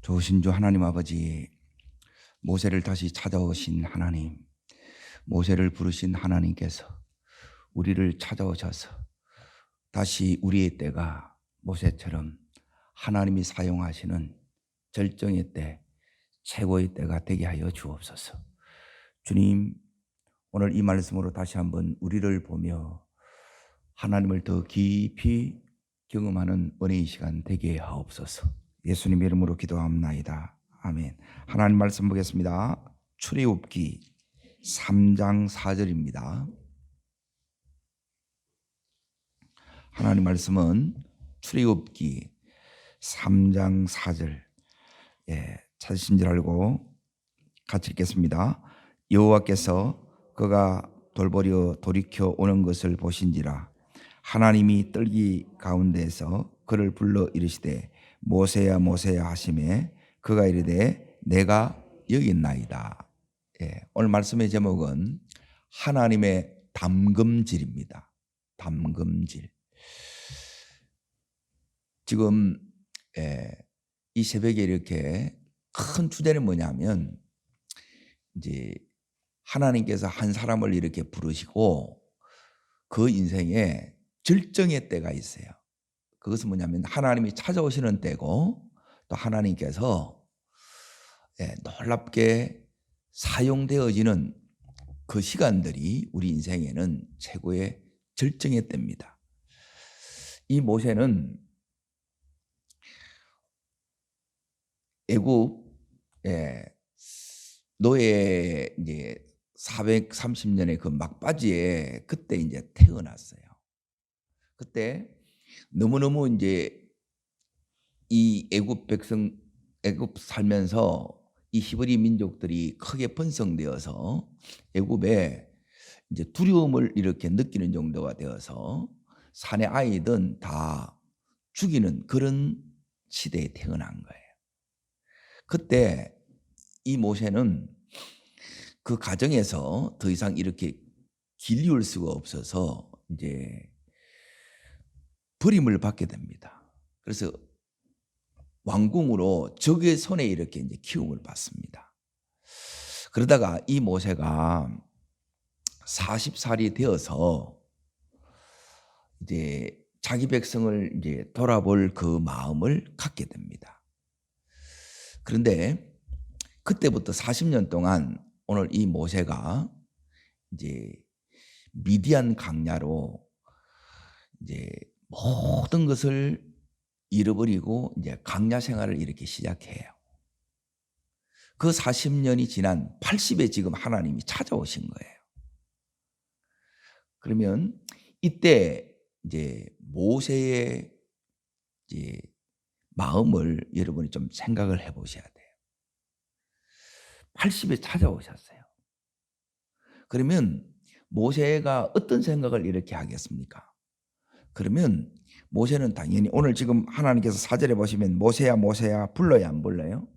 좋으신 주 하나님 아버지, 모세를 다시 찾아오신 하나님, 모세를 부르신 하나님께서 우리를 찾아오셔서 다시 우리의 때가 모세처럼 하나님이 사용하시는 절정의 때, 최고의 때가 되게 하여 주옵소서. 주님, 오늘 이 말씀으로 다시 한번 우리를 보며 하나님을 더 깊이 경험하는 은혜의 시간 되게 하옵소서. 예수님 이름으로 기도합나이다. 아멘. 하나님 말씀 보겠습니다. 출애굽기 3장 4절입니다. 하나님 말씀은 출애굽기 3장 4절. 찾으신 줄 알고 같이 읽겠습니다. 여호와께서 그가 돌보려 돌이켜 오는 것을 보신지라 하나님이 뜰기 가운데에서 그를 불러 이르시되 모세야 모세야 하시매 그가 이르되 내가 여기 있나이다. 오늘 말씀의 제목은 하나님의 담금질입니다. 담금질. 지금 이 새벽에 이렇게 큰 주제는 뭐냐면, 이제 하나님께서 한 사람을 이렇게 부르시고 그 인생에 절정의 때가 있어요. 그것은 뭐냐면 하나님이 찾아오시는 때고, 또 하나님께서 놀랍게 사용되어지는 그 시간들이 우리 인생에는 최고의 절정의 때입니다. 이 모세는 애굽 노예 이제 430년의 그 막바지에 그때 이제 태어났어요. 그때 너무너무 이제 이 애굽 백성, 애굽 살면서 이 히브리 민족들이 크게 번성되어서 애굽에 이제 두려움을 이렇게 느끼는 정도가 되어서 산의 아이든 다 죽이는 그런 시대에 태어난 거예요. 그때 이 모세는 그 가정에서 더 이상 이렇게 길리울 수가 없어서 이제 버림을 받게 됩니다. 그래서 왕궁으로 적의 손에 이렇게 이제 키움을 받습니다. 그러다가 이 모세가 40살이 되어서 이제 자기 백성을 이제 돌아볼 그 마음을 갖게 됩니다. 그런데 그때부터 40년 동안 오늘 이 모세가 이제 미디안 강야로 이제 모든 것을 잃어버리고 이제 강야 생활을 이렇게 시작해요. 그 40년이 지난 80에 지금 하나님이 찾아오신 거예요. 그러면 이때 이제 모세의 이제 마음을 여러분이 좀 생각을 해 보셔야 돼요. 80에 찾아오셨어요. 그러면 모세가 어떤 생각을 이렇게 하겠습니까? 그러면 모세는 당연히 오늘 지금 하나님께서 4절에 보시면 모세야 모세야 불러야 안 불러요?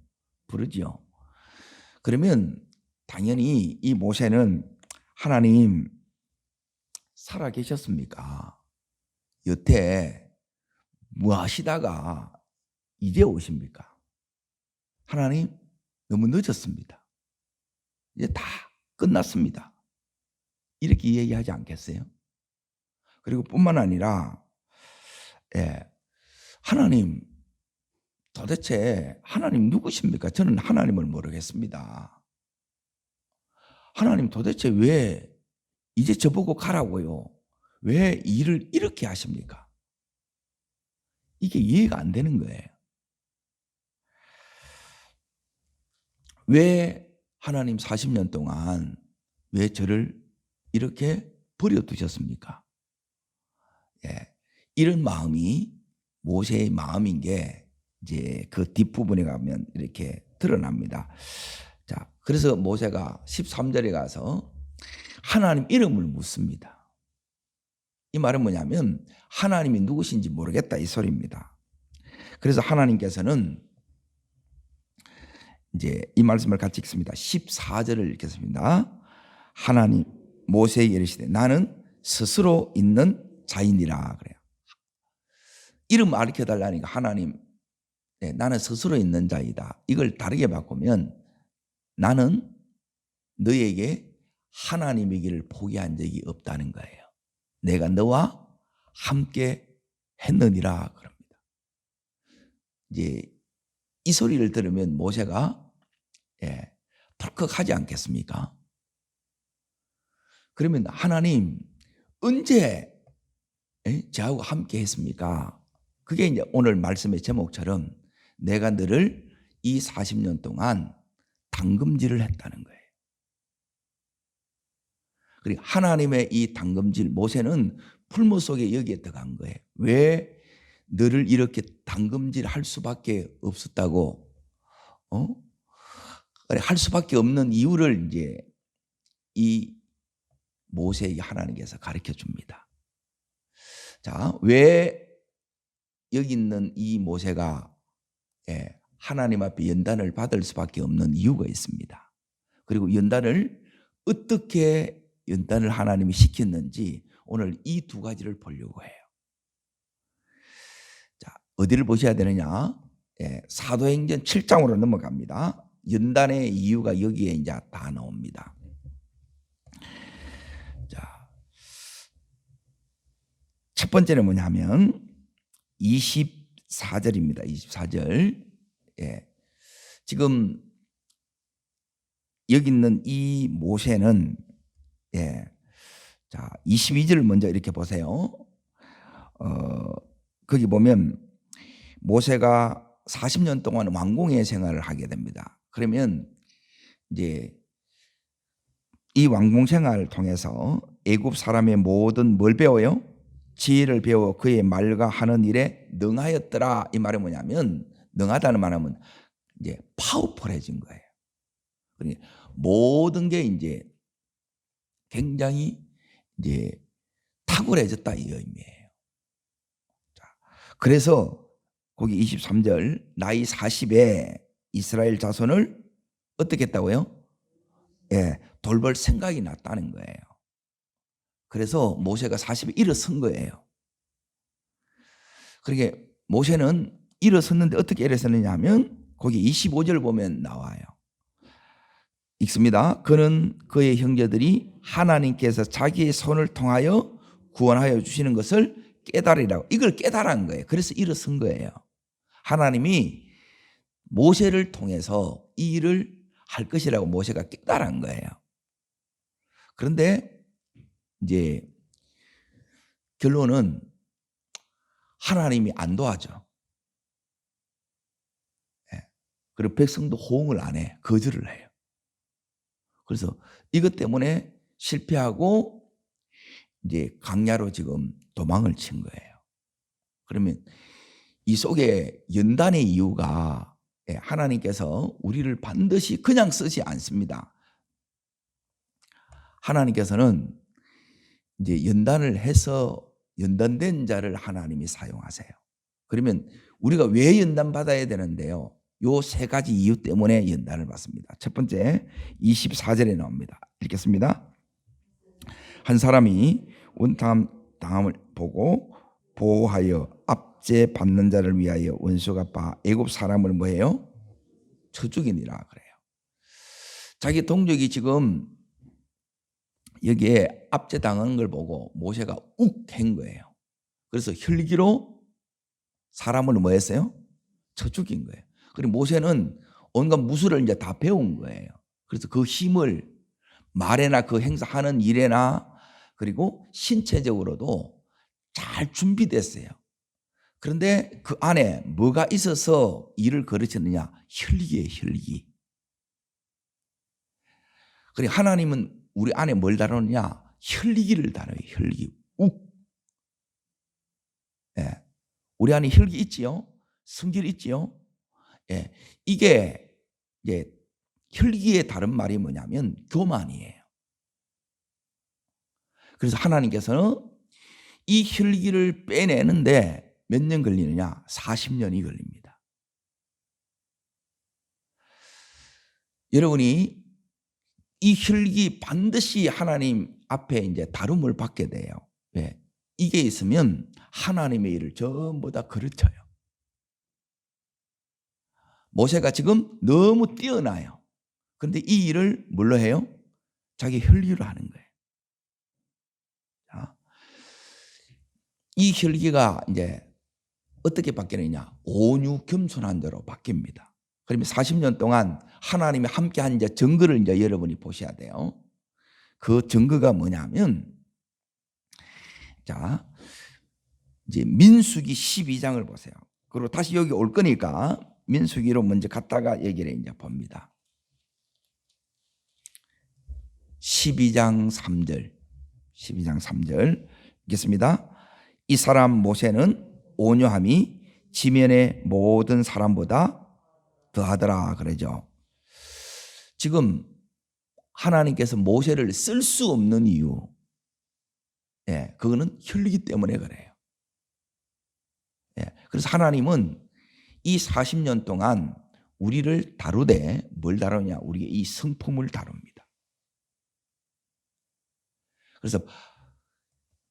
부르죠. 그러면 당연히 이 모세는 하나님 살아 계셨습니까? 여태 뭐 하시다가 이제 오십니까? 하나님 너무 늦었습니다. 이제 다 끝났습니다. 이렇게 얘기하지 않겠어요? 그리고 뿐만 아니라 하나님 도대체 하나님 누구십니까? 저는 하나님을 모르겠습니다. 하나님 도대체 왜 이제 저보고 가라고요? 왜 일을 이렇게 하십니까? 이게 이해가 안 되는 거예요. 왜 하나님 40년 동안 왜 저를 이렇게 버려두셨습니까? 이런 마음이 모세의 마음인 게 이제 그 뒷부분에 가면 이렇게 드러납니다. 자, 그래서 모세가 13절에 가서 하나님 이름을 묻습니다. 이 말은 뭐냐면 하나님이 누구신지 모르겠다 이 소리입니다. 그래서 하나님께서는 이제 이 말씀을 같이 읽습니다. 14절을 읽겠습니다. 하나님 모세에게 이르시되 나는 스스로 있는 자이니라 그래요. 이름 가르쳐 달라니까 하나님 나는 스스로 있는 자이다. 이걸 다르게 바꾸면 나는 너에게 하나님의 길을 포기한 적이 없다는 거예요. 내가 너와 함께 했느니라 그럽니다. 이제 이 소리를 들으면 모세가 덜컥하지 않겠습니까? 그러면 하나님 언제 저하고 함께 했습니까? 그게 이제 오늘 말씀의 제목처럼 내가 너를 이 40년 동안 당금질을 했다는 거예요. 그리고 하나님의 이 당금질, 모세는 풀무 속에 여기에 들어간 거예요. 왜 너를 이렇게 당금질 할 수밖에 없었다고? 할 수밖에 없는 이유를 이제 이 모세에게 하나님께서 가르쳐 줍니다. 자, 왜 여기 있는 이 모세가 하나님 앞에 연단을 받을 수밖에 없는 이유가 있습니다. 그리고 연단을 어떻게 연단을 하나님이 시켰는지 오늘 이 두 가지를 보려고 해요. 자, 어디를 보셔야 되느냐? 사도행전 7장으로 넘어갑니다. 연단의 이유가 여기에 이제 다 나옵니다. 자, 첫 번째는 뭐냐면 24절입니다. 24절. 지금 여기 있는 이 모세는 자, 22절 먼저 이렇게 보세요. 거기 보면 모세가 40년 동안 왕궁의 생활을 하게 됩니다. 그러면 이제 이 왕궁 생활을 통해서 애굽 사람의 모든 뭘 배워요? 지혜를 배워 그의 말과 하는 일에 능하였더라. 이 말은 뭐냐면 능하다는 말하면 이제 파워풀해진 거예요. 그러니까 모든 게 이제 굉장히 이제 탁월해졌다 이 의미예요. 자, 그래서 거기 23절 나이 40에 이스라엘 자손을 어떻게 했다고요? 돌볼 생각이 났다는 거예요. 그래서 모세가 40에 일어선 거예요. 그러니까 모세는 일어섰는데 어떻게 일어섰느냐 하면 거기 25절 보면 나와요. 읽습니다. 그는 그의 형제들이 하나님께서 자기의 손을 통하여 구원하여 주시는 것을 깨달으라고. 이걸 깨달은 거예요. 그래서 일어선 거예요. 하나님이 모세를 통해서 이 일을 할 것이라고 모세가 깨달은 거예요. 그런데 이제 결론은 하나님이 안 도와줘. 그리고 백성도 호응을 안 해. 거절을 해요. 그래서 이것 때문에 실패하고 이제 광야로 지금 도망을 친 거예요. 그러면 이 속에 연단의 이유가 하나님께서 우리를 반드시 그냥 쓰지 않습니다. 하나님께서는 이제 연단을 해서 연단된 자를 하나님이 사용하세요. 그러면 우리가 왜 연단 받아야 되는데요? 요 세 가지 이유 때문에 연단을 받습니다. 첫 번째 24절에 나옵니다. 읽겠습니다. 한 사람이 원탐당함을 보고 보호하여 압제 받는 자를 위하여 원수가 봐 애굽 사람을 뭐해요? 쳐 죽이니라 그래요. 자기 동족이 지금 여기에 압제당한 걸 보고 모세가 욱한 거예요. 그래서 혈기로 사람을 뭐 했어요? 쳐 죽인 거예요. 그리고 모세는 온갖 무술을 이제 다 배운 거예요. 그래서 그 힘을 말에나 그 행사하는 일에나 그리고 신체적으로도 잘 준비됐어요. 그런데 그 안에 뭐가 있어서 일을 거르쳤느냐? 혈기예요, 혈기. 그리고 하나님은 우리 안에 뭘 다루느냐? 혈기를 다뤄요, 혈기. 욱. 우리 안에 혈기 있지요? 성질 있지요? 이게 이제 혈기의 다른 말이 뭐냐면 교만이에요. 그래서 하나님께서는 이 혈기를 빼내는데 몇 년 걸리느냐? 40년이 걸립니다. 여러분이 이 혈기 반드시 하나님 앞에 이제 다룸을 받게 돼요. 왜? 이게 있으면 하나님의 일을 전부 다 그르쳐요. 모세가 지금 너무 뛰어나요. 그런데 이 일을 뭘로 해요? 자기 혈기로 하는 거예요. 자, 이 혈기가 이제 어떻게 바뀌느냐? 온유 겸손한 자로 바뀝니다. 그러면 40년 동안 하나님이 함께한 이제 증거를 이제 여러분이 보셔야 돼요. 그 증거가 뭐냐면, 자, 이제 민수기 12장을 보세요. 그리고 다시 여기 올 거니까 민수기로 먼저 갔다가 얘기를 이제 봅니다. 12장 3절. 12장 3절 읽겠습니다. 이 사람 모세는 온유함이 지면의 모든 사람보다 더하더라 그러죠. 지금 하나님께서 모세를 쓸 수 없는 이유, 그거는 혈기 때문에 그래요. 그래서 하나님은 이 40년 동안 우리를 다루되 뭘 다루냐? 우리의 이 성품을 다룹니다. 그래서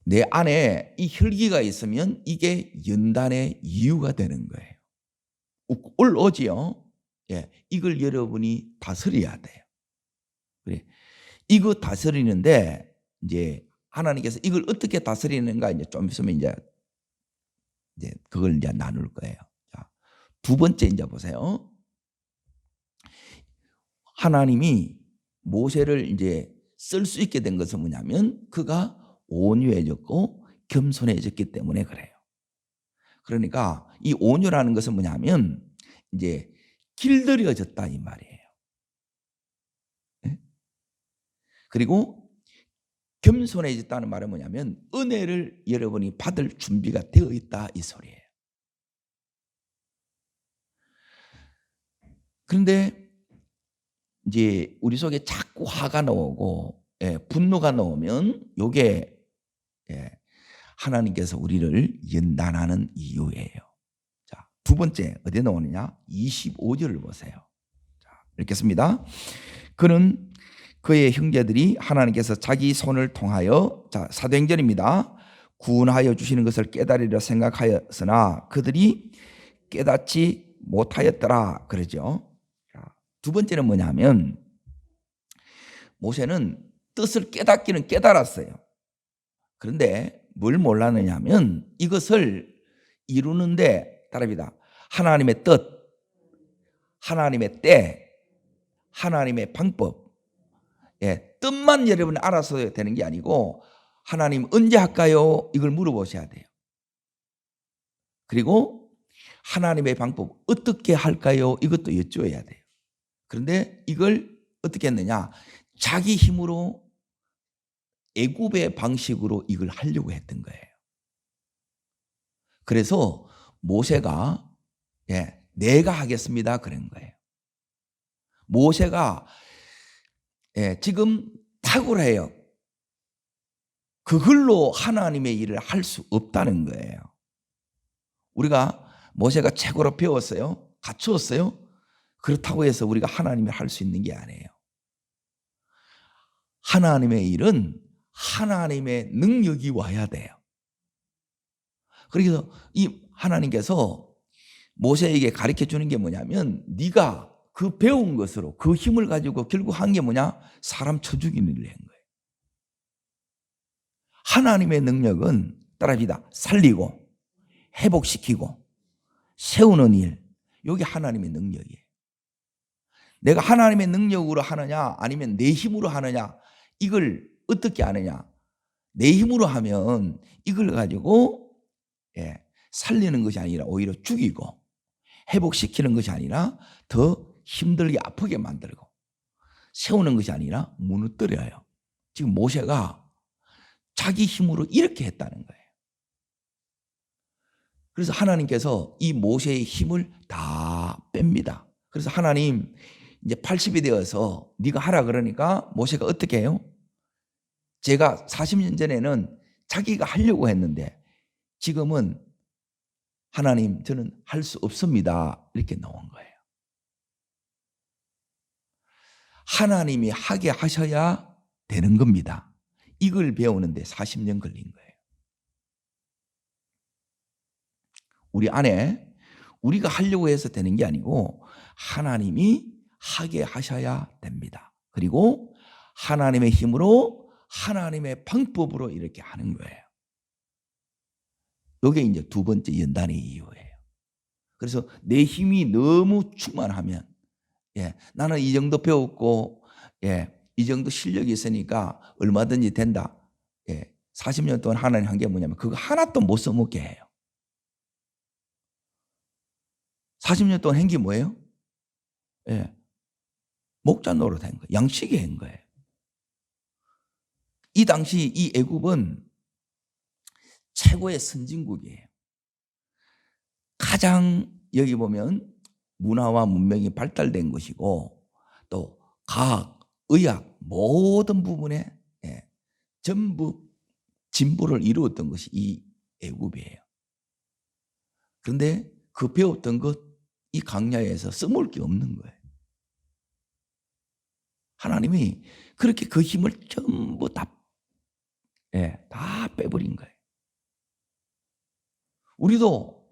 내 안에 이 혈기가 있으면 이게 연단의 이유가 되는 거예요. 올오지요. 이걸 여러분이 다스려야 돼요. 그래. 이거 다스리는데 이제 하나님께서 이걸 어떻게 다스리는가 이제 좀 있으면 이제 그걸 이제 나눌 거예요. 자, 두 번째 이제 보세요. 하나님이 모세를 이제 쓸 수 있게 된 것은 뭐냐면 그가 온유해졌고 겸손해졌기 때문에 그래요. 그러니까 이 온유라는 것은 뭐냐면 이제 길들여졌다 이 말이에요. 그리고 겸손해졌다는 말은 뭐냐면 은혜를 여러분이 받을 준비가 되어 있다 이 소리예요. 그런데 이제 우리 속에 자꾸 화가 나오고 분노가 나오면 이게 하나님께서 우리를 연단하는 이유예요. 자, 두 번째 어디에 나오느냐? 25절을 보세요. 자, 읽겠습니다. 그는 그의 형제들이 하나님께서 자기 손을 통하여, 자, 사도행전입니다. 구원하여 주시는 것을 깨달으려 생각하였으나 그들이 깨닫지 못하였더라 그러죠. 자, 두 번째는 뭐냐면 모세는 뜻을 깨닫기는 깨달았어요. 그런데 뭘 몰랐느냐 하면 이것을 이루는데 따릅니다. 하나님의 뜻, 하나님의 때, 하나님의 방법, 뜻만 여러분이 알아서 되는 게 아니고 하나님 언제 할까요? 이걸 물어보셔야 돼요. 그리고 하나님의 방법 어떻게 할까요? 이것도 여쭤야 돼요. 그런데 이걸 어떻게 했느냐? 자기 힘으로 애굽의 방식으로 이걸 하려고 했던 거예요. 그래서 모세가 내가 하겠습니다 그런 거예요. 모세가 지금 탁월해요. 그걸로 하나님의 일을 할 수 없다는 거예요. 우리가 모세가 최고로 배웠어요? 갖추었어요? 그렇다고 해서 우리가 하나님을 할 수 있는 게 아니에요. 하나님의 일은 하나님의 능력이 와야 돼요. 그래서 이 하나님께서 모세에게 가르쳐 주는 게 뭐냐면 네가 그 배운 것으로 그 힘을 가지고 결국 한 게 뭐냐? 사람 쳐 죽이는 일을 한 거예요. 하나님의 능력은 따라합니다. 살리고 회복시키고 세우는 일, 이게 하나님의 능력이에요. 내가 하나님의 능력으로 하느냐 아니면 내 힘으로 하느냐, 이걸 어떻게 아느냐? 내 힘으로 하면 이걸 가지고 살리는 것이 아니라 오히려 죽이고 회복시키는 것이 아니라 더 힘들게 아프게 만들고 세우는 것이 아니라 무너뜨려요. 지금 모세가 자기 힘으로 이렇게 했다는 거예요. 그래서 하나님께서 이 모세의 힘을 다 뺍니다. 그래서 하나님 이제 80이 되어서 네가 하라 그러니까 모세가 어떻게 해요? 제가 40년 전에는 자기가 하려고 했는데 지금은 하나님 저는 할 수 없습니다 이렇게 나온 거예요. 하나님이 하게 하셔야 되는 겁니다. 이걸 배우는데 40년 걸린 거예요. 우리 안에 우리가 하려고 해서 되는 게 아니고 하나님이 하게 하셔야 됩니다. 그리고 하나님의 힘으로 하나님의 방법으로 이렇게 하는 거예요. 이게 이제 두 번째 연단의 이유예요. 그래서 내 힘이 너무 충만하면 나는 이 정도 배웠고 이 정도 실력이 있으니까 얼마든지 된다. 40년 동안 하나님 한 게 뭐냐면 그거 하나도 못 써먹게 해요. 40년 동안 한 게 뭐예요? 목자 노릇 한 거예요. 양식이 한 거예요. 이 당시 이 애굽은 최고의 선진국이에요. 가장 여기 보면 문화와 문명이 발달된 것이고 또 과학, 의학 모든 부분에 전부 진보를 이루었던 것이 이 애굽이에요. 그런데 그 배웠던 것 이 광야에서 써먹을 게 없는 거예요. 하나님이 그렇게 그 힘을 전부 다 빼버린 거예요. 우리도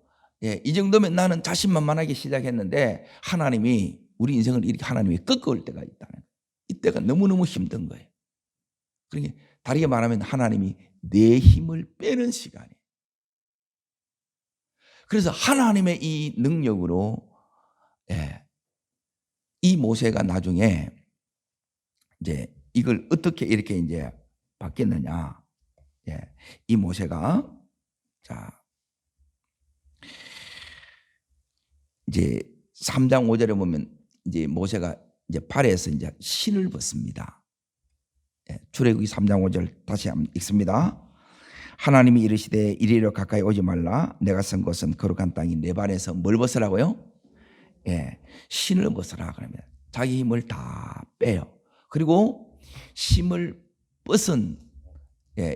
이 정도면 나는 자신만만하게 시작했는데 하나님이 우리 인생을 이렇게 하나님이 꺾을 때가 있다는 거예요. 이때가 너무너무 힘든 거예요. 그러니까 다르게 말하면 하나님이 내 힘을 빼는 시간이에요. 그래서 하나님의 이 능력으로 이 모세가 나중에 이제 이걸 어떻게 이렇게 이제 바뀌었느냐. 이 모세가 자 이제 3장 5절에 보면 이제 모세가 이제 발에서 이제 신을 벗습니다. 출애굽기 3장 5절 다시 한번 읽습니다. 하나님이 이르시되 이리로 가까이 오지 말라. 내가 선 곳은 거룩한 땅이 내 발에서 뭘 벗으라고요? 신을 벗으라 그러면 자기 힘을 다 빼요. 그리고 힘을 벗은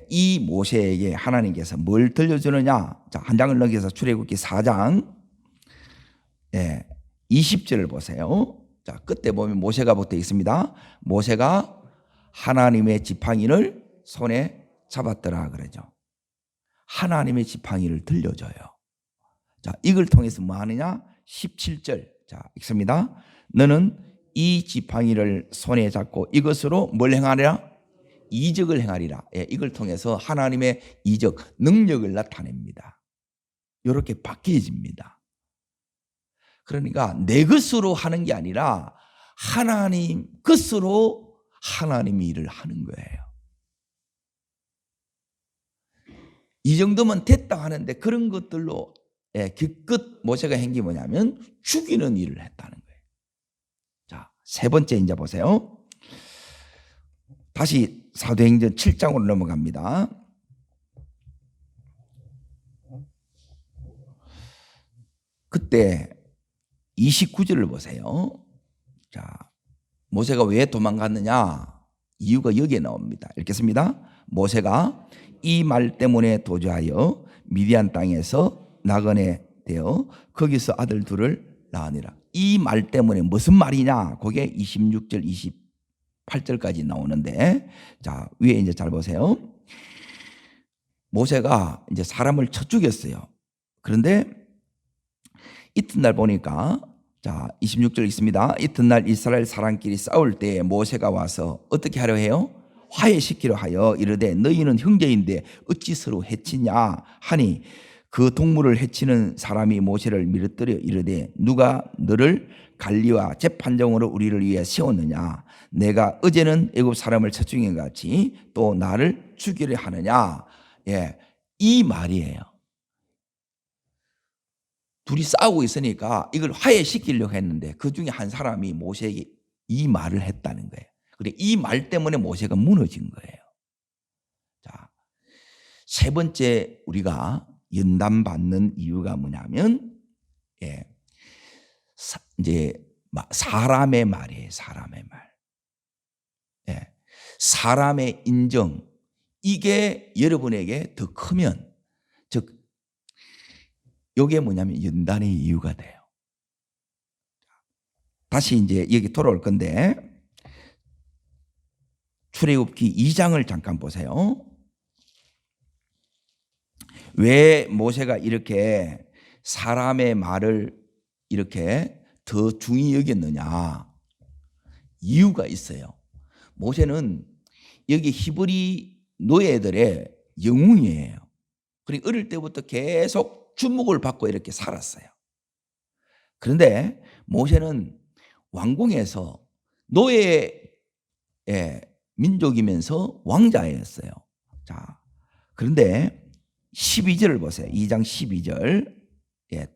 이 모세에게 하나님께서 뭘 들려주느냐? 자, 한 장을 넘겨서 출애굽기 4장 20절을 보세요. 자, 끝에 보면 모세가 붙어 있습니다. 모세가 하나님의 지팡이를 손에 잡았더라 그러죠. 하나님의 지팡이를 들려줘요. 자, 이걸 통해서 뭐 하느냐? 17절. 자, 읽습니다. 너는 이 지팡이를 손에 잡고 이것으로 뭘 행하리라? 이적을 행하리라. 이걸 통해서 하나님의 이적, 능력을 나타냅니다. 이렇게 바뀌어집니다. 그러니까 내 것으로 하는 게 아니라 하나님 것으로 하나님이 일을 하는 거예요. 이 정도면 됐다 하는데 그런 것들로 기껏 모세가 한 게 뭐냐면 죽이는 일을 했다는 거예요. 자, 세 번째 이제 보세요. 다시 사도행전 7장으로 넘어갑니다. 그때 29절을 보세요. 자, 모세가 왜 도망갔느냐? 이유가 여기에 나옵니다. 읽겠습니다. 모세가 이 말 때문에 도주하여 미디안 땅에서 나그네 되어 거기서 아들 둘을 낳으니라. 이 말 때문에 무슨 말이냐? 그게 26절 28절까지 나오는데, 자, 위에 이제 잘 보세요. 모세가 이제 사람을 쳐 죽였어요. 그런데 이튿날 보니까 자, 26절 있습니다. 이튿날 이스라엘 사람끼리 싸울 때 모세가 와서 어떻게 하려 해요? 화해시키려 하여 이르되 너희는 형제인데 어찌 서로 해치냐 하니 그 동물을 해치는 사람이 모세를 밀어뜨려 이르되 누가 너를 관리와 재판정으로 우리를 위해 세웠느냐? 내가 어제는 애굽 사람을 쳐 죽인 것 같이 또 나를 죽이려 하느냐? 이 말이에요. 둘이 싸우고 있으니까 이걸 화해시키려고 했는데 그 중에 한 사람이 모세에게 이 말을 했다는 거예요. 그래, 이 말 때문에 모세가 무너진 거예요. 자, 세 번째 우리가 연단받는 이유가 뭐냐면 이제 사람의 말이에요. 사람의 말. 사람의 인정, 이게 여러분에게 더 크면, 즉 이게 뭐냐면 연단의 이유가 돼요. 다시 이제 여기 돌아올 건데 출애굽기 2장을 잠깐 보세요. 왜 모세가 이렇게 사람의 말을 이렇게 더 중히 여겼느냐? 이유가 있어요. 모세는 여기 히브리 노예들의 영웅이에요. 그리고 어릴 때부터 계속 주목을 받고 이렇게 살았어요. 그런데 모세는 왕궁에서 노예의 민족이면서 왕자였어요. 자, 그런데 12절을 보세요. 2장 12절.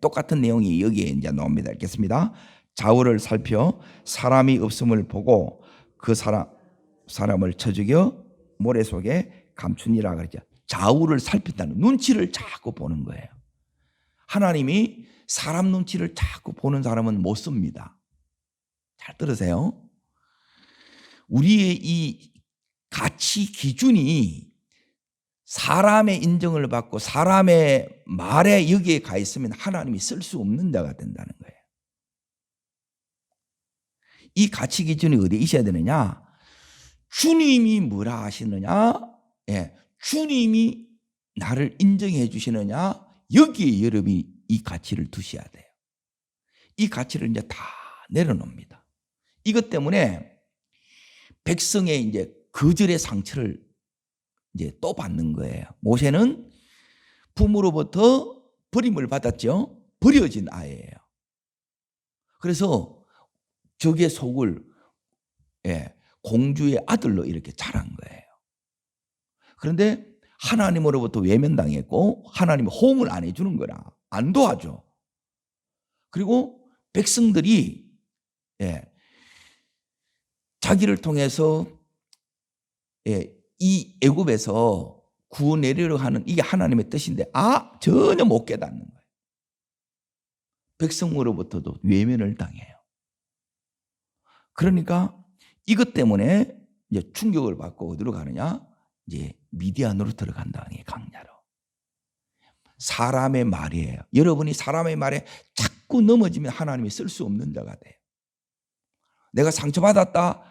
똑같은 내용이 여기에 이제 나옵니다. 읽겠습니다. 좌우를 살펴 사람이 없음을 보고 그 사람을 쳐 죽여 모래 속에 감추니라 그랬죠. 좌우를 살폈다는 눈치를 자꾸 보는 거예요. 하나님이 사람 눈치를 자꾸 보는 사람은 못 씁니다. 잘 들으세요. 우리의 이 가치 기준이 사람의 인정을 받고 사람의 말에 여기에 가 있으면 하나님이 쓸 수 없는 자가 된다는 거예요. 이 가치 기준이 어디에 있어야 되느냐? 주님이 뭐라 하시느냐? 주님이 나를 인정해 주시느냐? 여기에 여러분이 이 가치를 두셔야 돼요. 이 가치를 이제 다 내려놓습니다. 이것 때문에 백성의 이제 거절의 상처를 이제 또 받는 거예요. 모세는 부모로부터 버림을 받았죠. 버려진 아이예요. 그래서 적의 속을 공주의 아들로 이렇게 자란 거예요. 그런데 하나님으로부터 외면당했고 하나님이 호응을 안 해주는 거라 안 도와줘. 그리고 백성들이 자기를 통해서 이 애굽에서 구원내리려 하는 이게 하나님의 뜻인데 전혀 못 깨닫는 거예요. 백성으로부터도 외면을 당해요. 그러니까 이것 때문에 이제 충격을 받고 어디로 가느냐? 이제 미디안으로 들어간다. 강야로. 사람의 말이에요. 여러분이 사람의 말에 자꾸 넘어지면 하나님이 쓸 수 없는 자가 돼요. 내가 상처받았다.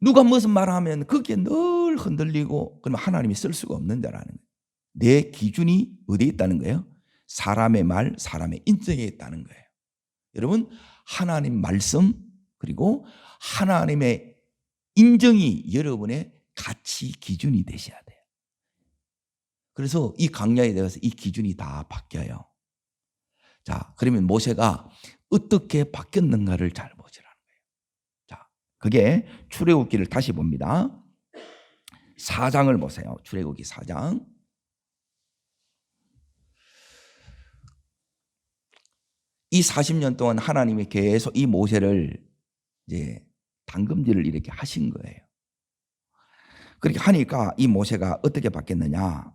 누가 무슨 말하면 거기에 늘 흔들리고 그러면 하나님이 쓸 수가 없는 자라는 거예요. 내 기준이 어디에 있다는 거예요? 사람의 말, 사람의 인정에 있다는 거예요. 여러분 하나님 말씀 그리고 하나님의 인정이 여러분의 가치 기준이 되셔야 돼요. 그래서 이 강야에 대해서 이 기준이 다 바뀌어요. 자, 그러면 모세가 어떻게 바뀌었는가를 잘 보시라는 거예요. 자, 그게 출애굽기를 다시 봅니다. 4장을 보세요. 출애굽기 4장. 이 40년 동안 하나님이 계속 이 모세를 이제 당금질을 이렇게 하신 거예요. 그렇게 하니까 이 모세가 어떻게 바뀌었느냐?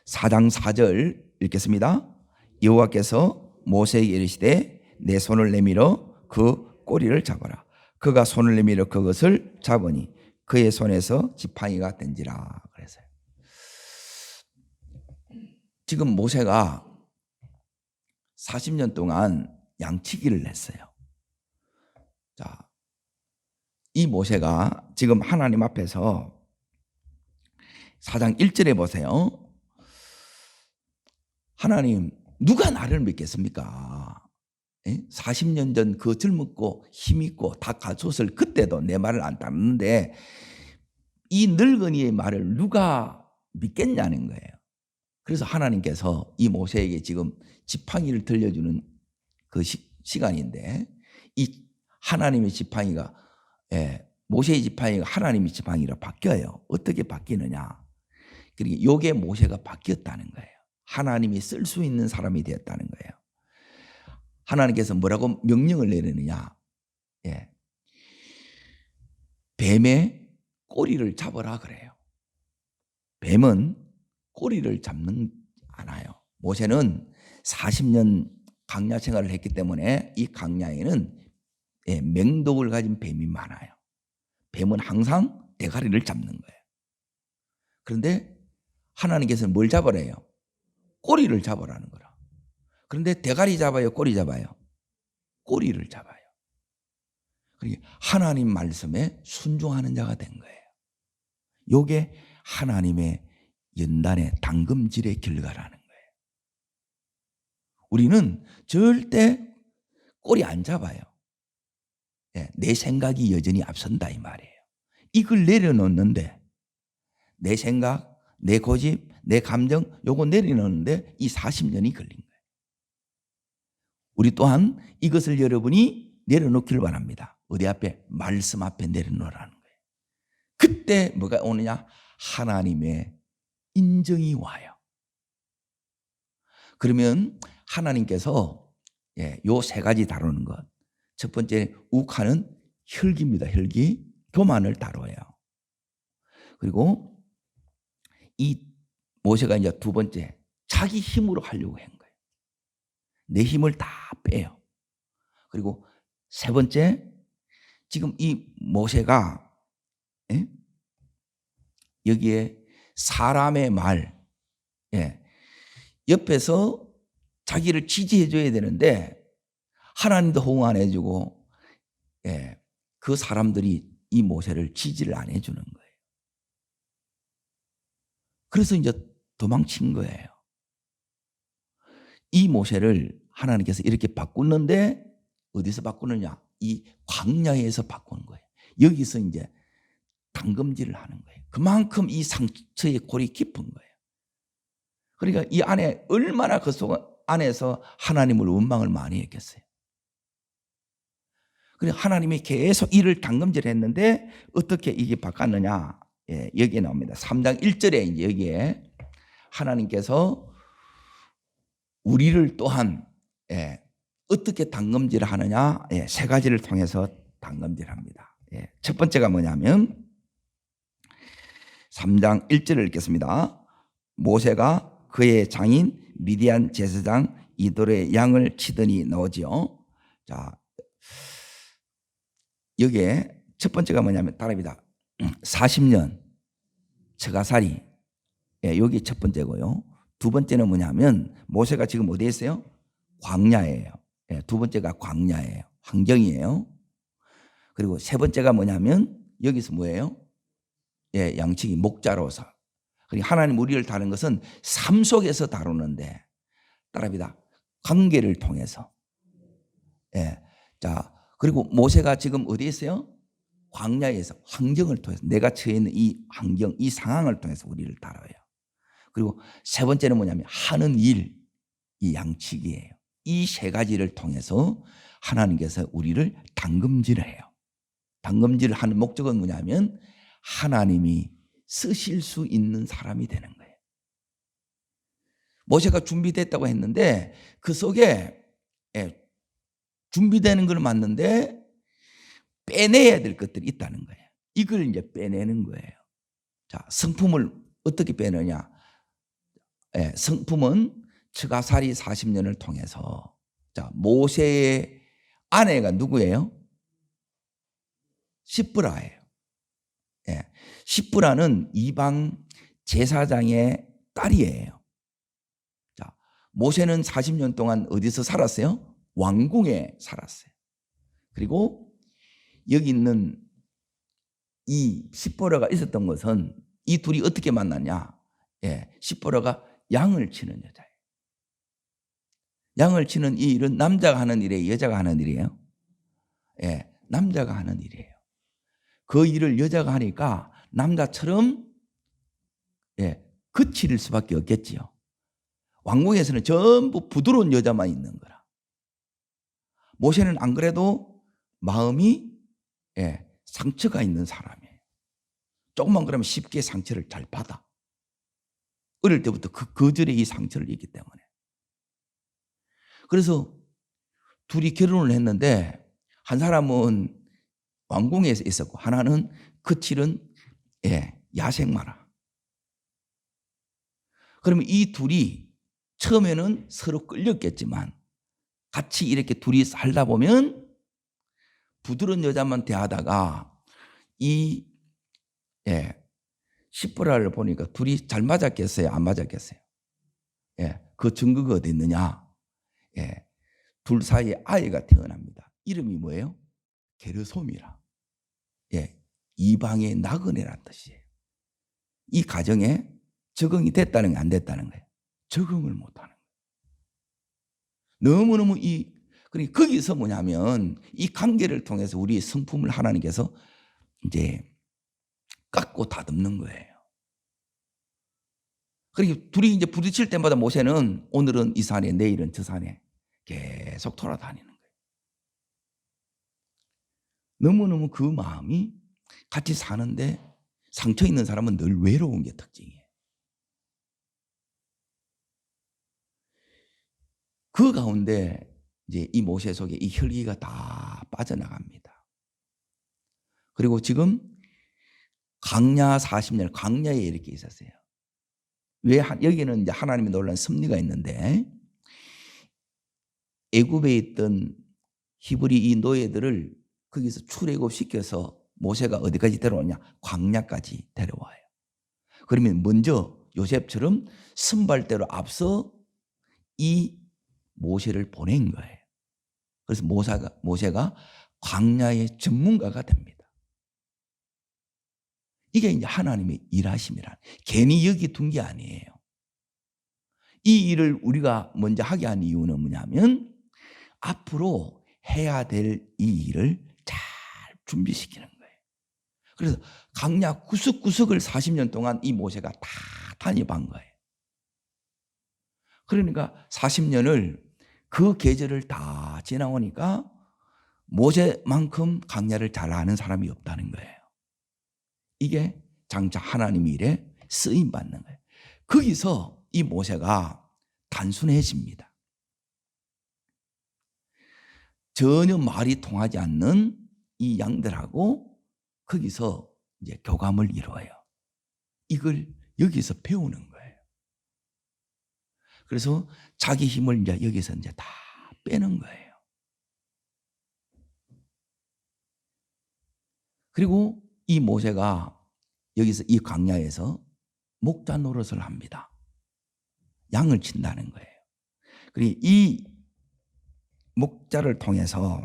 4장 4절 읽겠습니다. 여호와께서 모세에게 이르시되 내 손을 내밀어 그 꼬리를 잡아라. 그가 손을 내밀어 그것을 잡으니 그의 손에서 지팡이가 된지라 그랬어요. 지금 모세가 40년 동안 양치기를 했어요. 자, 이 모세가 지금 하나님 앞에서 4장 1절에 보세요. 하나님, 누가 나를 믿겠습니까? 40년 전 그 젊고 힘있고 다 갖췄을 그때도 내 말을 안 따르는데 이 늙은이의 말을 누가 믿겠냐는 거예요. 그래서 하나님께서 이 모세에게 지금 지팡이를 들려주는 그 시간인데 이 하나님의 지팡이가 모세의 지팡이가 하나님의 지팡이로 바뀌어요. 어떻게 바뀌느냐? 그러니까 요게 모세가 바뀌었다는 거예요. 하나님이 쓸 수 있는 사람이 되었다는 거예요. 하나님께서 뭐라고 명령을 내리느냐? 뱀의 꼬리를 잡으라 그래요. 뱀은 꼬리를 잡는 않아요. 모세는 40년 강야 생활을 했기 때문에 이 강야에는 맹독을 가진 뱀이 많아요. 뱀은 항상 대가리를 잡는 거예요. 그런데 하나님께서는 뭘 잡으래요? 꼬리를 잡으라는 거라. 그런데 대가리 잡아요? 꼬리 잡아요? 꼬리를 잡아요. 그러니까 하나님 말씀에 순종하는 자가 된 거예요. 이게 하나님의 연단의 당금질의 결과라는 거예요. 우리는 절대 꼬리 안 잡아요. 내 생각이 여전히 앞선다 이 말이에요. 이걸 내려놓는데 내 생각, 내 고집, 내 감정 요거 내려놓는데 이 40년이 걸린 거예요. 우리 또한 이것을 여러분이 내려놓기를 바랍니다. 어디 앞에? 말씀 앞에 내려놓으라는 거예요. 그때 뭐가 오느냐? 하나님의 인정이 와요. 그러면 하나님께서 요 세 가지 다루는 것. 첫 번째 욱하는 혈기입니다. 혈기. 교만을 다뤄요. 그리고 이 모세가 이제 두 번째 자기 힘으로 하려고 한 거예요. 내 힘을 다 빼요. 그리고 세 번째 지금 이 모세가 여기에 사람의 말 옆에서 자기를 지지해 줘야 되는데 하나님도 호응 안 해주고 그 사람들이 이 모세를 지지를 안 해주는 거예요. 그래서 이제 도망친 거예요. 이 모세를 하나님께서 이렇게 바꾸는데 어디서 바꾸느냐? 이 광야에서 바꾸는 거예요. 여기서 이제 당금질을 하는 거예요. 그만큼 이 상처의 골이 깊은 거예요. 그러니까 이 안에 얼마나 그 속 안에서 하나님을 원망을 많이 했겠어요. 그래서 하나님이 계속 이를 당금질했는데 어떻게 이게 바꿨느냐? 여기에 나옵니다. 3장 1절에 이제 여기에 하나님께서 우리를 또한 어떻게 당금질을 하느냐? 세 가지를 통해서 당금질합니다. 첫 번째가 뭐냐면 3장 1절을 읽겠습니다. 모세가 그의 장인 미디안 제사장 이돌의 양을 치더니 나오지요. 자, 여기에 첫 번째가 뭐냐면 따라합니다. 40년 처가살이. 여기 첫 번째고요. 두 번째는 뭐냐면 모세가 지금 어디에 있어요? 광야예요. 두 번째가 광야예요. 환경이에요. 그리고 세 번째가 뭐냐면 여기서 뭐예요? 양치기 목자로서. 그리고 하나님 우리를 다루는 것은 삶 속에서 다루는데 따라합니다. 관계를 통해서. 자, 그리고 모세가 지금 어디에 있어요? 광야에서 환경을 통해서 내가 처해 있는 이 환경, 이 상황을 통해서 우리를 다뤄요. 그리고 세 번째는 뭐냐면 하는 일, 이 양치기예요. 이 세 가지를 통해서 하나님께서 우리를 당금질해요. 당금질을 하는 목적은 뭐냐면 하나님이 쓰실 수 있는 사람이 되는 거예요. 모세가 준비됐다고 했는데 그 속에 준비되는 걸 맞는데 빼내야 될 것들이 있다는 거예요. 이걸 이제 빼내는 거예요. 자, 성품을 어떻게 빼느냐? 성품은 처가살이 40년을 통해서. 자, 모세의 아내가 누구예요? 시브라예요. 시브라는 이방 제사장의 딸이에요. 자, 모세는 40년 동안 어디서 살았어요? 왕궁에 살았어요. 그리고 여기 있는 이 시브라가 있었던 것은 이 둘이 어떻게 만났냐? 시브라가 양을 치는 여자예요. 양을 치는 이 일은 남자가 하는 일이에요? 여자가 하는 일이에요? 남자가 하는 일이에요. 그 일을 여자가 하니까 남자처럼 거칠 수밖에 없겠지요. 왕궁에서는 전부 부드러운 여자만 있는 거라. 모세는 안 그래도 마음이 상처가 있는 사람이에요. 조금만 그러면 쉽게 상처를 잘 받아. 어릴 때부터 그 거절의 이 상처를 입기 때문에. 그래서 둘이 결혼을 했는데 한 사람은 왕궁에 있었고 하나는 거칠은 야생마라. 그러면 이 둘이 처음에는 서로 끌렸겠지만 같이 이렇게 둘이 살다 보면 부드러운 여자만 대하다가 이 시브라를 보니까 둘이 잘 맞았겠어요? 안 맞았겠어요? 그 증거가 어디 있느냐? 둘 사이에 아이가 태어납니다. 이름이 뭐예요? 게르솜이라. 이방의 나그네란 뜻이에요. 이 가정에 적응이 됐다는 게 안 됐다는 거예요. 적응을 못하는 거예요. 너무너무 그러니까 거기서 뭐냐면 이 관계를 통해서 우리의 성품을 하나님께서 이제 깎고 다듬는 거예요. 그러니까 둘이 이제 부딪힐 때마다 모세는 오늘은 이 산에 내일은 저 산에 계속 돌아다니는 거예요. 너무너무 그 마음이 같이 사는데 상처 있는 사람은 늘 외로운 게 특징이에요. 그 가운데 이제 이 모세 속에 이 혈기가 다 빠져나갑니다. 그리고 지금 광야 40년, 광야에 이렇게 있었어요. 왜 여기는 이제 하나님의 놀라운 섭리가 있는데 애굽에 있던 히브리 이 노예들을 거기서 출애굽시켜서 모세가 어디까지 데려오냐? 광야까지 데려와요. 그러면 먼저 요셉처럼 선발대로 앞서 이 모세를 보낸 거예요. 그래서 모세가 광야의 전문가가 됩니다. 이게 이제 하나님의 일하심이라. 괜히 여기 둔 게 아니에요. 이 일을 우리가 먼저 하게 한 이유는 뭐냐면 앞으로 해야 될 이 일을 잘 준비시키는 거예요. 그래서 광야 구석구석을 40년 동안 이 모세가 다 다녀본 거예요. 그러니까 40년을 그 계절을 다 지나오니까 모세만큼 광야를 잘 아는 사람이 없다는 거예요. 이게 장차 하나님의 일에 쓰임받는 거예요. 거기서 이 모세가 단순해집니다. 전혀 말이 통하지 않는 이 양들하고 거기서 이제 교감을 이루어요. 이걸 여기서 배우는 거예요. 그래서 자기 힘을 이제 여기서 이제 다 빼는 거예요. 그리고 이 모세가 여기서 이 광야에서 목자 노릇을 합니다. 양을 친다는 거예요. 그리고 이 목자를 통해서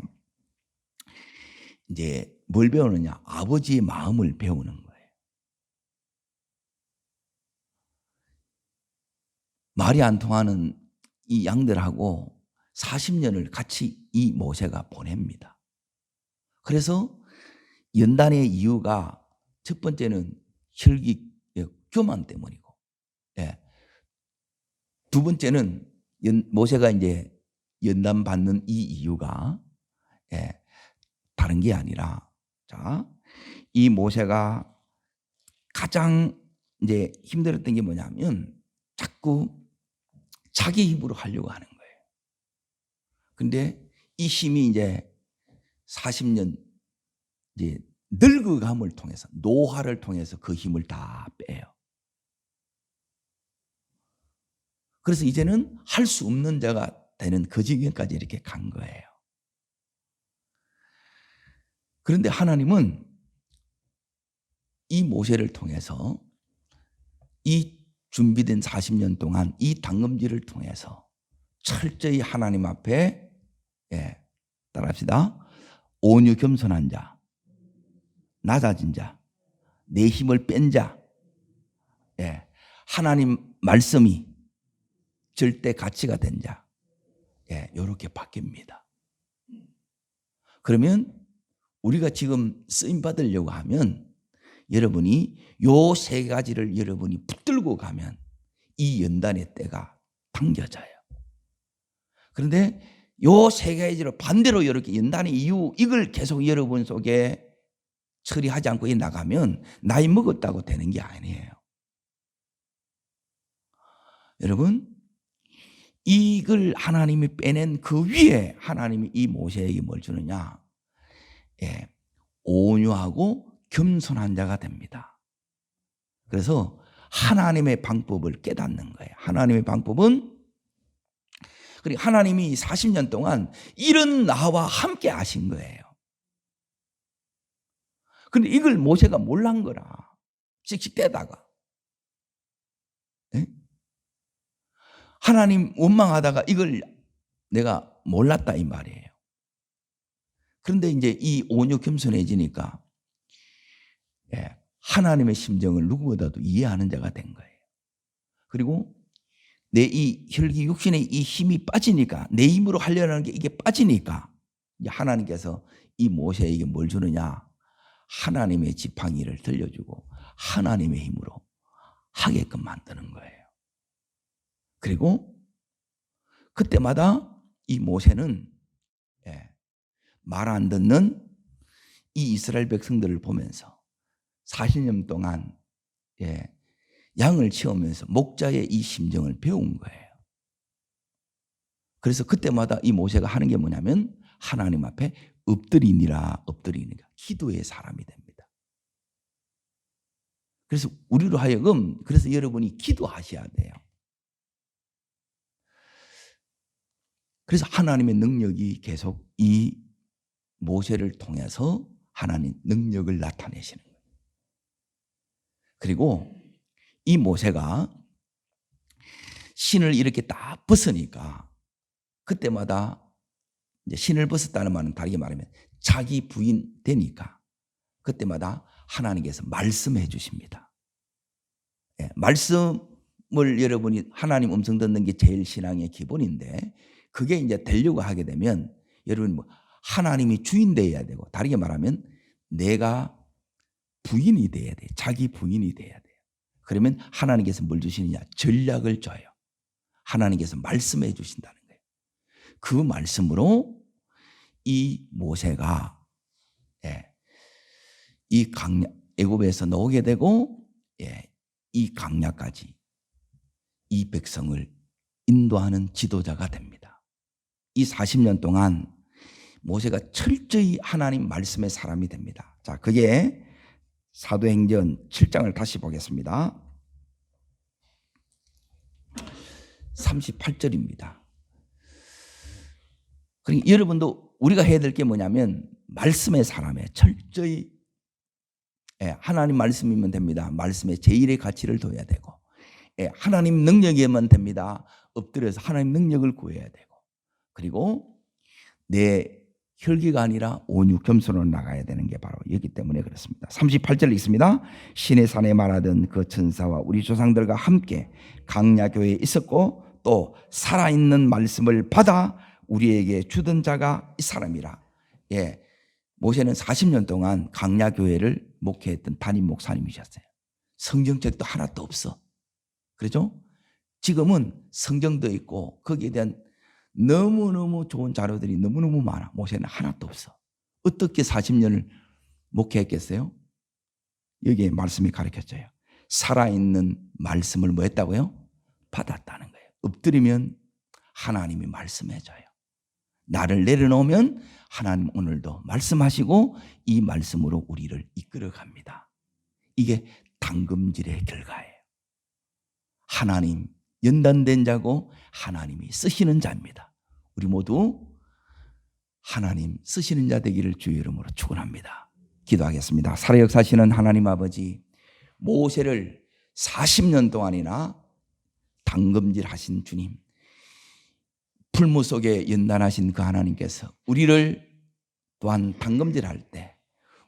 이제 뭘 배우느냐? 아버지의 마음을 배우는 거예요. 말이 안 통하는 이 양들하고 40년을 같이 이 모세가 보냅니다. 그래서 연단의 이유가 첫 번째는 혈기 교만 때문이고, 두 번째는 모세가 이제 연단 받는 이 이유가 다른 게 아니라, 자, 이 모세가 가장 이제 힘들었던 게 뭐냐면 자꾸 자기 힘으로 하려고 하는 거예요. 근데 이 힘이 이제 40년 이제 늙어감을 통해서, 노화를 통해서 그 힘을 다 빼요. 그래서 이제는 할 수 없는 자가 되는 그 지경까지 이렇게 간 거예요. 그런데 하나님은 이 모세를 통해서 이 준비된 40년 동안 이 당금질을 통해서 철저히 하나님 앞에 따라합시다. 온유 겸손한 자, 낮아진 자, 내 힘을 뺀 자, 하나님 말씀이 절대 가치가 된 자, 이렇게 바뀝니다. 그러면 우리가 지금 쓰임 받으려고 하면 여러분이 요 세 가지를 여러분이 붙들고 가면 이 연단의 때가 당겨져요. 그런데 요 세 가지로 반대로 이렇게 연단의 이유, 이걸 계속 여러분 속에 처리하지 않고 나가면 나이 먹었다고 되는 게 아니에요. 여러분, 이걸 하나님이 빼낸 그 위에 하나님이 이 모세에게 뭘 주느냐? 온유하고 겸손한 자가 됩니다. 그래서 하나님의 방법을 깨닫는 거예요. 하나님의 방법은, 그리고 하나님이 40년 동안 이런 나와 함께 하신 거예요. 근데 이걸 모세가 몰란 거라. 씩씩대다가. 하나님 원망하다가 이걸 내가 몰랐다 이 말이에요. 그런데 이제 이 온유 겸손해지니까 하나님의 심정을 누구보다도 이해하는 자가 된 거예요. 그리고 내 이 혈기 육신의 이 힘이 빠지니까, 내 힘으로 하려는 게 이게 빠지니까 하나님께서 이 모세에게 뭘 주느냐? 하나님의 지팡이를 들려주고 하나님의 힘으로 하게끔 만드는 거예요. 그리고 그때마다 이 모세는 말 안 듣는 이 이스라엘 백성들을 보면서 40년 동안 양을 치우면서 목자의 이 심정을 배운 거예요. 그래서 그때마다 이 모세가 하는 게 뭐냐면 하나님 앞에 엎드리니라 기도의 사람이 됩니다. 그래서 우리로 하여금, 그래서 여러분이 기도하셔야 돼요. 그래서 하나님의 능력이 계속 이 모세를 통해서 하나님 능력을 나타내시는 거예요. 그리고 이 모세가 신을 이렇게 딱 벗으니까 그때마다 이제 신을 벗었다는 말은 다르게 말하면 자기 부인 되니까 그때마다 하나님께서 말씀해 주십니다. 말씀을 여러분이 하나님 음성 듣는 게 제일 신앙의 기본인데, 그게 이제 되려고 하게 되면 여러분 하나님이 주인 되어야 되고, 다르게 말하면 내가 부인이 돼야 돼. 자기 부인이 돼야 돼요. 그러면 하나님께서 뭘 주시느냐? 전략을 줘요. 하나님께서 말씀해 주신다는 거예요. 그 말씀으로 이 모세가 이 강약, 애굽에서 나오게 되고 이 강약까지 이 백성을 인도하는 지도자가 됩니다. 이 40년 동안 모세가 철저히 하나님 말씀의 사람이 됩니다. 자, 그게 사도행전 7장을 다시 보겠습니다. 38절입니다. 그러니까 여러분도 우리가 해야 될 게 뭐냐면 말씀의 사람에 철저히 하나님 말씀이면 됩니다. 말씀에 제일의 가치를 둬야 되고, 하나님 능력이면 됩니다. 엎드려서 하나님 능력을 구해야 되고, 그리고 내 혈기가 아니라 온유 겸손으로 나가야 되는 게 바로 여기 때문에 그렇습니다. 38절 읽습니다. 신의 산에 말하던 그 천사와 우리 조상들과 함께 강야교에 있었고 또 살아있는 말씀을 받아 우리에게 주던 자가 이 사람이라. 모세는 40년 동안 강야교회를 목회했던 담임 목사님이셨어요. 성경책도 하나도 없어. 그렇죠? 지금은 성경도 있고 거기에 대한 너무너무 좋은 자료들이 너무너무 많아. 모세는 하나도 없어. 어떻게 40년을 목회했겠어요? 여기에 말씀이 가르쳐줘요. 살아있는 말씀을 뭐 했다고요? 받았다는 거예요. 엎드리면 하나님이 말씀해줘요. 나를 내려놓으면 하나님 오늘도 말씀하시고 이 말씀으로 우리를 이끌어갑니다. 이게 당금질의 결과예요. 하나님 연단된 자고 하나님이 쓰시는 자입니다. 우리 모두 하나님 쓰시는 자 되기를 주의 이름으로 축원합니다. 기도하겠습니다. 살아역사시는 하나님 아버지, 모세를 40년 동안이나 당금질하신 주님, 풀무 속에 연단하신 그 하나님께서 우리를 또한 당금질할 때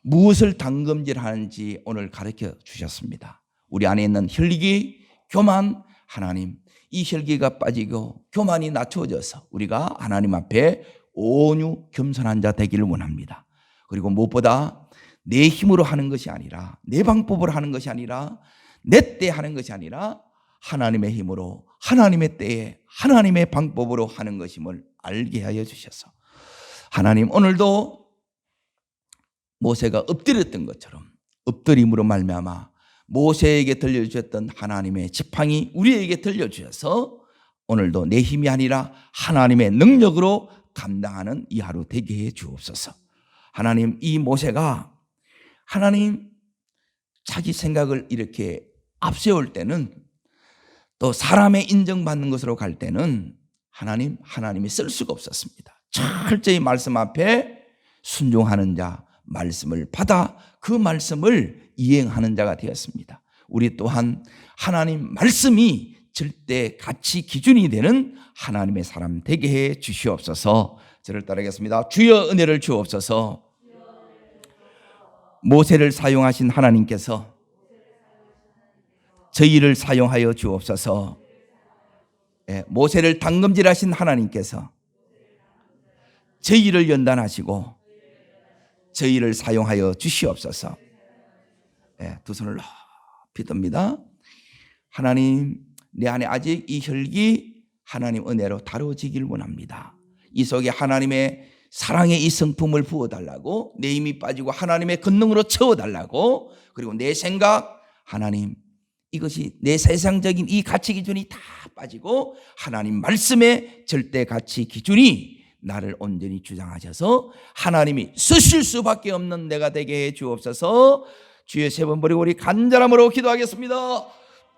무엇을 당금질하는지 오늘 가르쳐 주셨습니다. 우리 안에 있는 혈기, 교만, 하나님 이 혈기가 빠지고 교만이 낮춰져서 우리가 하나님 앞에 온유 겸손한 자 되기를 원합니다. 그리고 무엇보다 내 힘으로 하는 것이 아니라, 내 방법으로 하는 것이 아니라, 내 때 하는 것이 아니라 하나님의 힘으로 하나님의 때에 하나님의 방법으로 하는 것임을 알게 하여 주셔서 하나님 오늘도 모세가 엎드렸던 것처럼 엎드림으로 말미암아 모세에게 들려주셨던 하나님의 지팡이 우리에게 들려주셔서 오늘도 내 힘이 아니라 하나님의 능력으로 감당하는 이 하루 되게 해 주옵소서. 하나님, 이 모세가 하나님 자기 생각을 이렇게 앞세울 때는, 또 사람의 인정받는 것으로 갈 때는 하나님이 쓸 수가 없었습니다. 철저히 말씀 앞에 순종하는 자, 말씀을 받아 그 말씀을 이행하는 자가 되었습니다. 우리 또한 하나님 말씀이 절대 가치 기준이 되는 하나님의 사람 되게 해 주시옵소서. 저를 따르겠습니다. 주여 은혜를 주옵소서. 모세를 사용하신 하나님께서 저희를 사용하여 주옵소서. 예, 모세를 당금질하신 하나님께서 저희를 연단하시고 저희를 사용하여 주시옵소서. 예, 두 손을 높이 듭니다. 하나님, 내 안에 아직 이 혈기 하나님 은혜로 다루어지길 원합니다. 이 속에 하나님의 사랑의 이 성품을 부어달라고, 내 힘이 빠지고 하나님의 권능으로 채워달라고, 그리고 내 생각, 하나님, 이것이 내 세상적인 이 가치 기준이 다 빠지고 하나님 말씀의 절대 가치 기준이 나를 온전히 주장하셔서 하나님이 쓰실 수밖에 없는 내가 되게 해 주옵소서. 주의 세 번 버리고 우리 간절함으로 기도하겠습니다.